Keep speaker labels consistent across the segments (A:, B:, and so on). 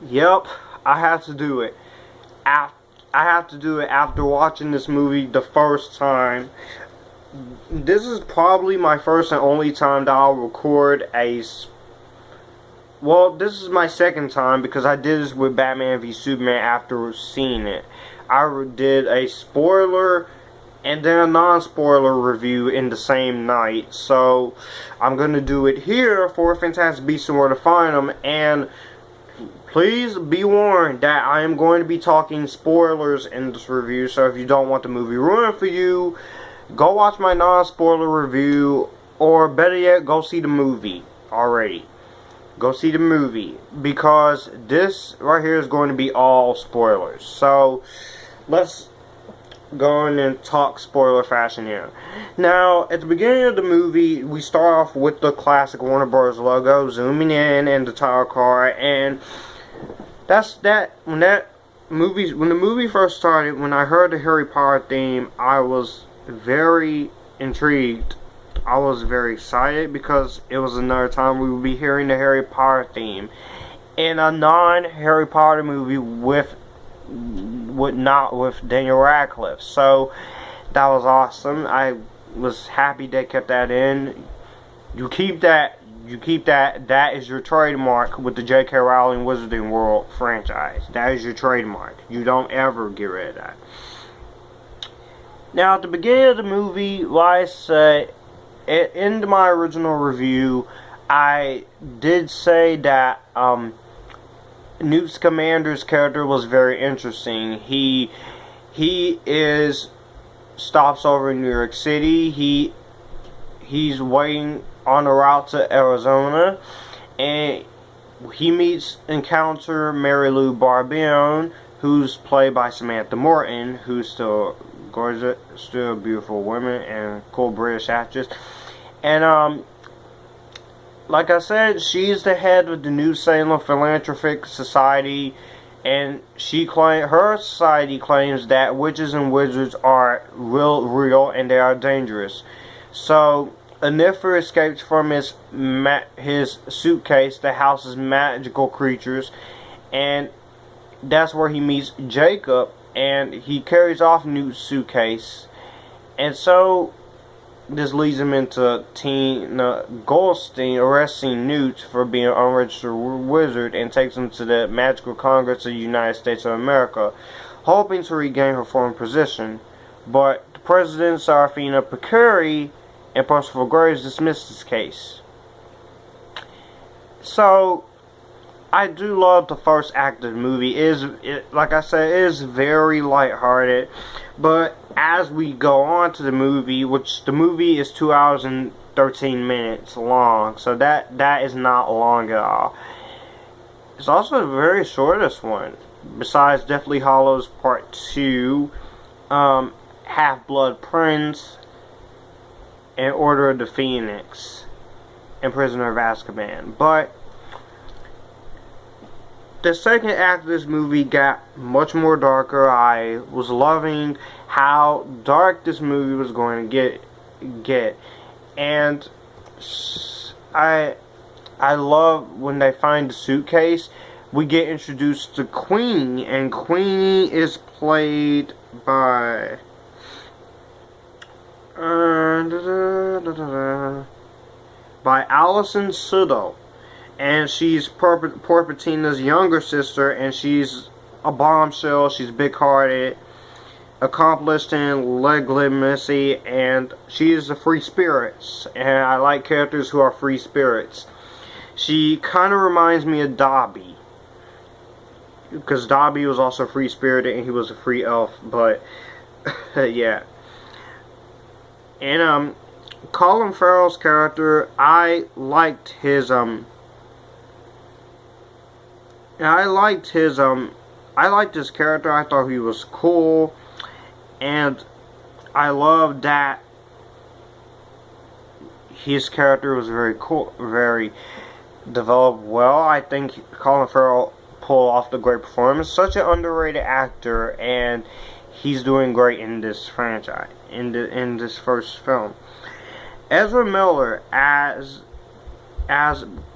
A: Yep, I have to do it. I have to do it after watching this movie the first time. This is probably my first and only time that I'll record well, this is my second time because I did this with Batman v Superman after seeing it. I did a spoiler and then a non-spoiler review in the same night. So, I'm going to do it here for Fantastic Beasts and Where to Find Them. And please be warned that I am going to be talking spoilers in this review. So, if you don't want the movie ruined for you, go watch my non-spoiler review. Or better yet, go see the movie already. Go see the movie, because this right here is going to be all spoilers. So, let's go on and talk spoiler fashion here. Now, at the beginning of the movie, we start off with the classic Warner Bros. Logo, zooming in and the title card, and when the movie first started, when I heard the Harry Potter theme, I was very intrigued. I was very excited because it was another time we would be hearing the Harry Potter theme in a non-Harry Potter movie not with Daniel Radcliffe. So that was awesome. I was happy they kept that in. You keep that. That is your trademark with the J.K. Rowling Wizarding World franchise. That is your trademark. You don't ever get rid of that. Now, at the beginning of the movie, like I said, in my original review, I did say that Newt Scamander's character was very interesting. He stops over in New York City. He's waiting on the route to Arizona, and he encounter Mary Lou Barbione, who's played by Samantha Morton, who's still gorgeous, still a beautiful woman and cool British actress. And like I said, she's the head of the New Salem Philanthropic Society, and her society claims that witches and wizards are real, and they are dangerous. So Anifer escapes from his suitcase that houses magical creatures, and that's where he meets Jacob, and he carries off Newt's suitcase, and so this leads him into Tina Goldstein arresting Newt for being an unregistered wizard, and takes him to the Magical Congress of the United States of America, hoping to regain her former position. But the President Serafina Picuri and Percival Graves dismissed this case. So, I do love the first act of the movie. Like I said, it is very lighthearted. But as we go on to the movie, which the movie is 2 hours and 13 minutes long, so that is not long at all. It's also the very shortest one, besides Deathly Hallows Part 2, Half-Blood Prince, and Order of the Phoenix, and Prisoner of Azkaban. But the second act of this movie got much more darker. I was loving how dark this movie was going to get. And I love when they find the suitcase. We get introduced to Queenie, and Queenie is played by Alison Sudol. And she's Porpatina's younger sister, and she's a bombshell. She's big-hearted, accomplished, and legitimacy, and she's a free spirit. And I like characters who are free spirits. She kind of reminds me of Dobby, because Dobby was also free-spirited, and he was a free elf. But yeah. And Colin Farrell's character, I liked his this character. I thought he was cool, and I loved that his character was very cool, very developed well. I think Colin Farrell pulled off the great performance. Such an underrated actor, and he's doing great in this franchise, in this first film. Ezra Miller as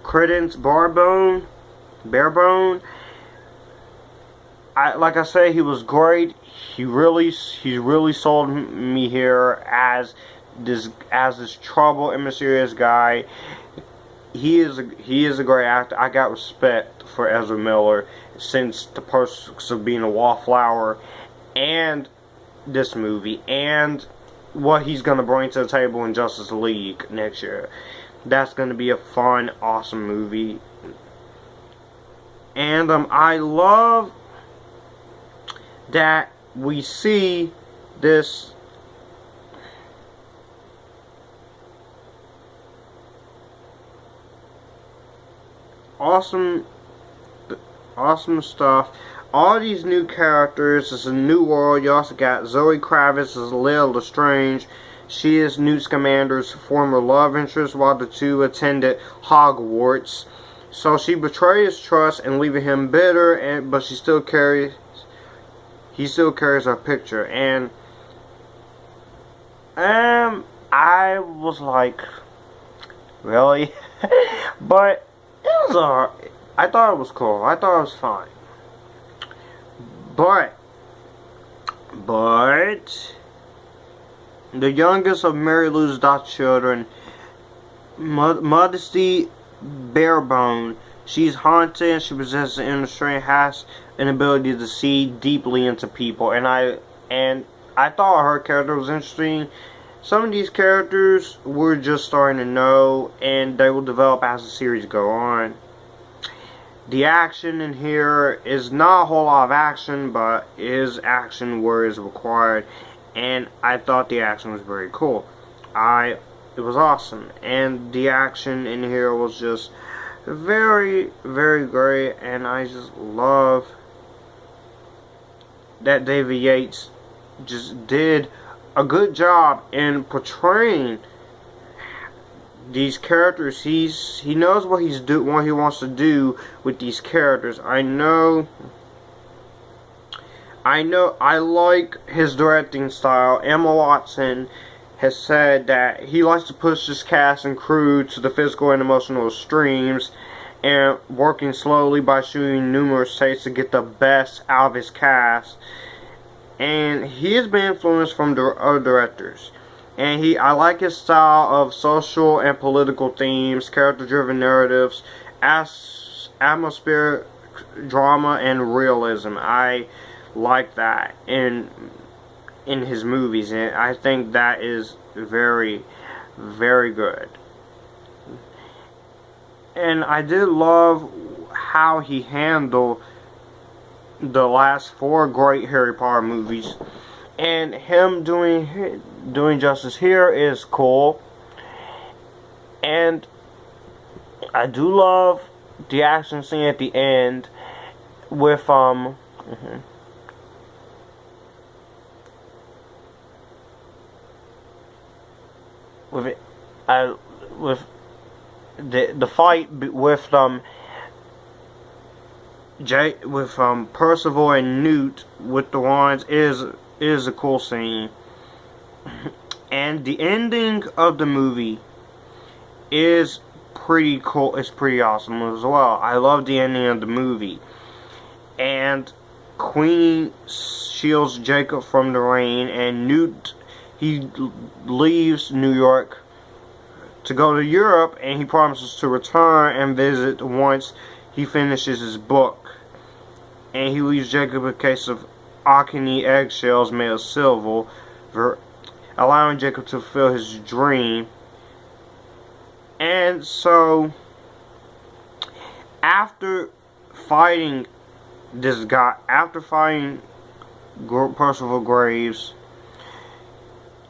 A: Credence Barebone, like I said, he was great. He really sold me here as this troubled and mysterious guy. He is a great actor. I got respect for Ezra Miller since The Perks of Being a Wallflower and this movie and what he's gonna bring to the table in Justice League next year. That's gonna be a fun, awesome movie. And I love that we see this awesome stuff. All these new characters. It's a new world. You also got Zoe Kravitz as Lil Lestrange. She is Newt Scamander's former love interest while the two attended Hogwarts. So she betrayed his trust and leaving him bitter, but he still carries her picture. And I was like, really? But it was alright. I thought it was cool. I thought it was fine. But the youngest of Mary Lou's adopted children, Modesty Barebone, she's haunted and she possesses an inner strength, has an ability to see deeply into people, and I thought her character was interesting. Some of these characters we're just starting to know, and they will develop as the series go on. The action in here is not a whole lot of action, but is action where is required, and I thought the action was very cool. It was awesome, and the action in here was just very, very great, and I just love that David Yates just did a good job in portraying these characters. He knows what what he wants to do with these characters. I like his directing style. Emma Watson has said that he likes to push this cast and crew to the physical and emotional extremes, and working slowly by shooting numerous takes to get the best out of his cast. And he has been influenced from other directors. And I like his style of social and political themes, character-driven narratives, atmospheric drama, and realism. I like that in his movies, and I think that is very, very good. And I did love how he handled the last 4 great Harry Potter movies, and him doing justice here is cool. And I do love the action scene at the end with with the fight with Percival and Newt with the wands is a cool scene. And the ending of the movie is pretty cool. It's pretty awesome as well. I love the ending of the movie. And Queen shields Jacob from the rain, and Newt, he leaves New York to go to Europe, and he promises to return and visit once he finishes his book. And he leaves Jacob a case of Akane eggshells made of silver, allowing Jacob to fulfill his dream. And so, after fighting this guy, after fighting Percival Graves,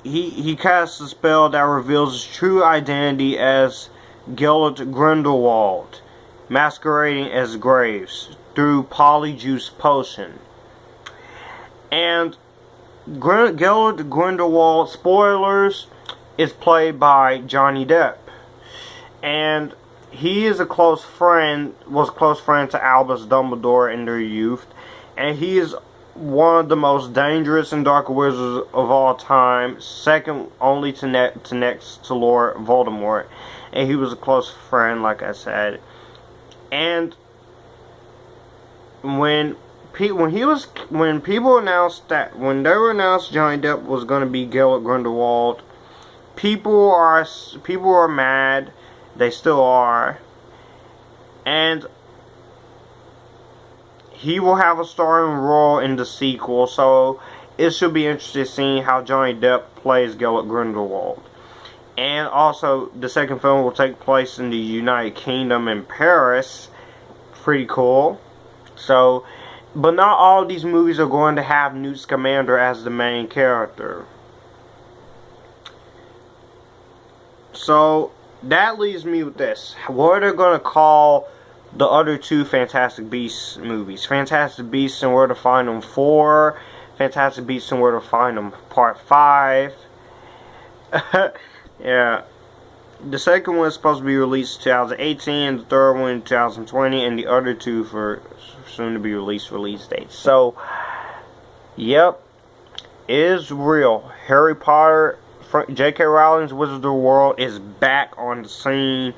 A: he casts a spell that reveals his true identity as Gellert Grindelwald, masquerading as Graves through Polyjuice Potion. And Gellert Grindelwald, spoilers, is played by Johnny Depp. And he is was close friend to Albus Dumbledore in their youth. And he is one of the most dangerous and dark wizards of all time, second only to next to Lord Voldemort. And he was a close friend, like I said. And when when people announced that, when they were announced Johnny Depp was going to be Gellert Grindelwald, people are mad. They still are. And he will have a starring role in the sequel, so it should be interesting seeing how Johnny Depp plays Gellert Grindelwald. And also, the second film will take place in the United Kingdom in Paris. Pretty cool. So, but not all of these movies are going to have Newt Scamander as the main character. So, that leaves me with this. What are they going to call the other two Fantastic Beasts movies? Fantastic Beasts and Where to Find Them 4. Fantastic Beasts and Where to Find Them Part 5. Yeah. The second one is supposed to be released 2018, the third one 2020, and the other two for soon to be released release dates. So, yep, it is real. Harry Potter, J.K. Rowling's Wizard of the World is back on the scene,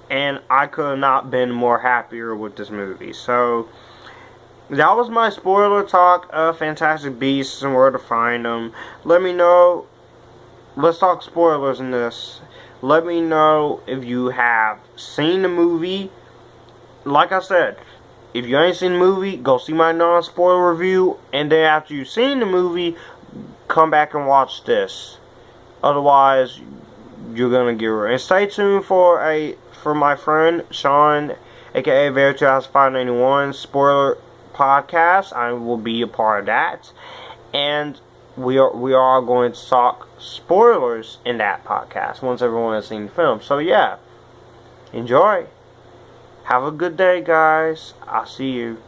A: and I could have not been more happier with this movie. So, that was my spoiler talk of Fantastic Beasts and Where to Find Them. Let me know. Let's talk spoilers in this. Let me know if you have seen the movie. Like I said, if you ain't seen the movie, go see my non-spoiler review. And then after you've seen the movie, come back and watch this. Otherwise, you're gonna get it. And stay tuned for my friend Sean, aka Veritas591 spoiler podcast. I will be a part of that. And we are going to talk spoilers in that podcast once everyone has seen the film. So yeah, enjoy. Have a good day, guys. I'll see you.